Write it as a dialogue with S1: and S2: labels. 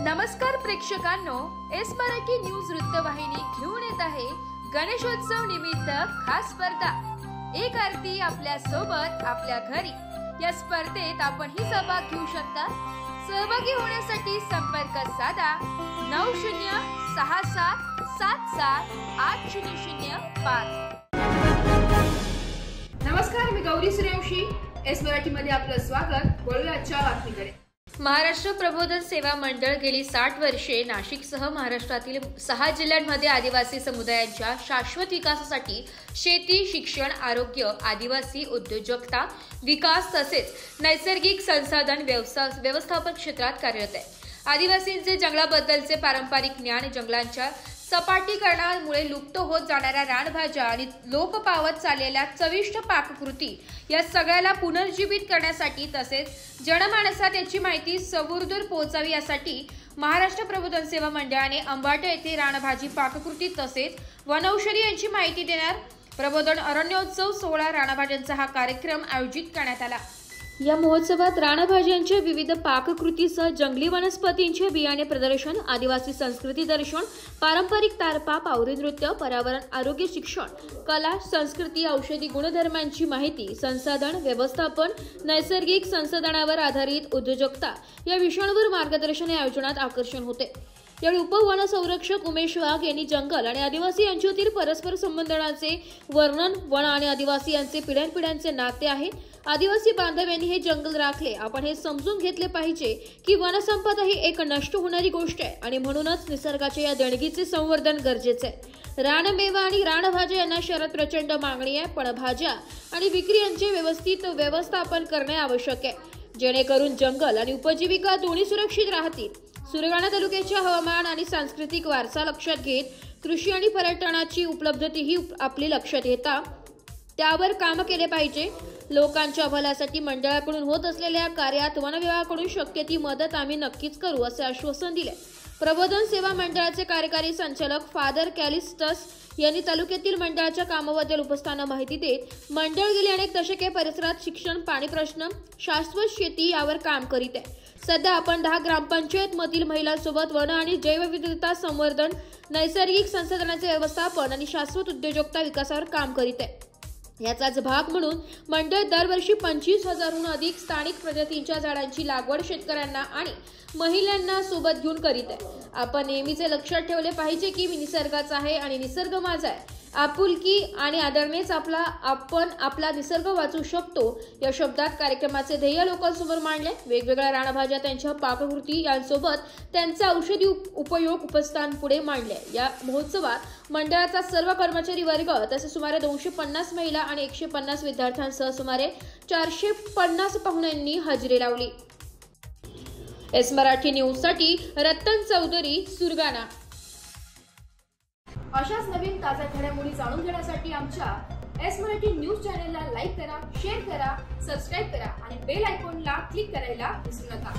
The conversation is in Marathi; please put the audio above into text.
S1: नमस्कार प्रेक्षकांनो, एस मराठी न्यूज वृत्तवाहिनी घेऊन येत आहे गणेशोत्सव निमित्त खास स्पर्धा एक आरती आपल्या सोबत आपल्या घरी। या स्पर्धेत आपण ही सहभाग घेऊ शकता। सहभागी होण्यासाठी संपर्क साधा 9067778005। नमस्कार, मी गौरी सूर्यवंशी, एस मराठी मध्ये आपलं स्वागत। बोलूया आजच्या बातमीकडे। महाराष्ट्र प्रबोधन सेवा मंडळ गेली 60 वर्षे नाशिकसह महाराष्ट्रातील 6 जिल्ह्यांमध्ये आदिवासी समुदायांच्या शाश्वत विकासासाठी शेती, शिक्षण, आरोग्य, आदिवासी उद्योजकता, विकास तसेच नैसर्गिक संसाधन व्यवस्थापन क्षेत्रात कार्यरत आहे। आदिवासींचे जंगलाबद्दलचे पारंपरिक ज्ञान, जंगलांच्या सपाटीकरणामुळे लुप्त होत जाणाऱ्या रानभाज्या आणि लोप पावत चाललेल्या चविष्ट पाककृती या सगळ्याला पुनर्जीवित करण्यासाठी तसेच जनमानसात याची माहिती सवुरदूर पोहोचावी यासाठी महाराष्ट्र प्रबोधन सेवा मंडळाने अंबाटे येथे रानभाजी पाककृती तसेच वनौषधी यांची माहिती देणार प्रबोधन अरण्योत्सव 16 रानभाज्यांचा हा कार्यक्रम आयोजित करण्यात आला। या महोत्सवात रानभाज्यांच्या विविध पाककृतीसह जंगली वनस्पतींचे बियाणे प्रदर्शन, आदिवासी संस्कृती दर्शन, पारंपरिक तारपा, पावरी नृत्य, पर्यावरण आरोग्य शिक्षण, कला संस्कृती, औषधी गुणधर्मांची माहिती, संसाधन व्यवस्थापन, नैसर्गिक संसाधनावर आधारित उद्योजकता या विषयांवर मार्गदर्शन या आयोजनात आकर्षण होते। यावेळी उपवनसंरक्षक उमेश वाघ यांनी जंगल आणि आदिवासी यांच्यातील परस्पर संबंधांचे वर्णन, वन आणि आदिवासी यांचे पिढ्यानपिढ्यांचे नाते आहे। आदिवासी बांधवांनी हे जंगल राखले, आपण हे समजून घेतले पाहिजे की वनसंपदा ही एक नष्ट होणारी गोष्ट आहे आणि म्हणूनच निसर्गाच्या या देणगीचे संवर्धन गरजेचे आहे। रानमेवा आणि रानभाज्या यांना शहरात प्रचंड मागणी आहे, पण भाज्या आणि विक्री यांचे व्यवस्थित व्यवस्थापन करणे आवश्यक आहे, जेणेकरून जंगल आणि उपजीविका दोन्ही सुरक्षित राहतील। सुरगाणा तालुक्याच्या हवामान आणि सांस्कृतिक वारसा लक्षात घेत कृषी आणि पर्यटनाची उपलब्धतेही आपली लक्षात घेता त्यावर काम केले पाहिजे। लोकांच्या भल्यासाठी मंडळाकडून होत असलेल्या कार्यात वन विभागाकडून शक्य ती मदत आम्ही नक्कीच करू असे आश्वासन दिले। प्रबोधन सेवा मंडळाचे कार्यकारी संचालक फादर कॅलिस्टस यांनी तालुक्यातील मंडळाच्या कामाबद्दल उपस्थाना माहिती देत मंडळ गेली अनेक दशके परिसरात शिक्षण, पाणी प्रश्न, शाश्वत शेती यावर काम करीत आहे। सध्या आपण 10 ग्रामपंचायत मधील महिलांसोबत वन आणि जैवविविधता संवर्धन, नैसर्गिक संसाधनांचे व्यवस्थापन आणि शाश्वत उद्योजकता विकासावर काम करीत आहे। याचाच भाग म्हणून मंडळ दरवर्षी 25,000हून अधिक स्थानिक प्रजातींच्या झाडांची लागवड शेतकऱ्यांना आणि महिलांना सोबत घेऊन करीत आहे। आपण नेहमीचे लक्षात ठेवले पाहिजे की मी निसर्गाचा आहे आणि निसर्ग माझा आहे। आपुलकी आणि आदरणेच आपण आपला निसर्ग वाचू शकतो या शब्दात कार्यक्रमाचे ध्येय लोकांसमोर मांडले। वेगवेगळ्या रानभाज्या, त्यांच्या पाककृती यांसोबत त्यांचा औषधी उपयोग उपस्थान पुढे मांडले। या महोत्सवात मंडळाचा सर्व कर्मचारी वर्ग तसेच सुमारे 250 महिला आणि 150 विद्यार्थ्यांसह सुमारे 450 पाहुण्यांनी हजेरी लावली। एस मराठी न्यूज साठी रतन चौधरी, सुरगाणा। अशाच नवीन ताज्या घडामोडी जाणून घेण्यासाठी आमच्या एस मराठी न्यूज चॅनलला लाईक करा, शेअर करा, सबस्क्राइब करा आणि बेल आयकॉनला क्लिक करायला विसरू नका।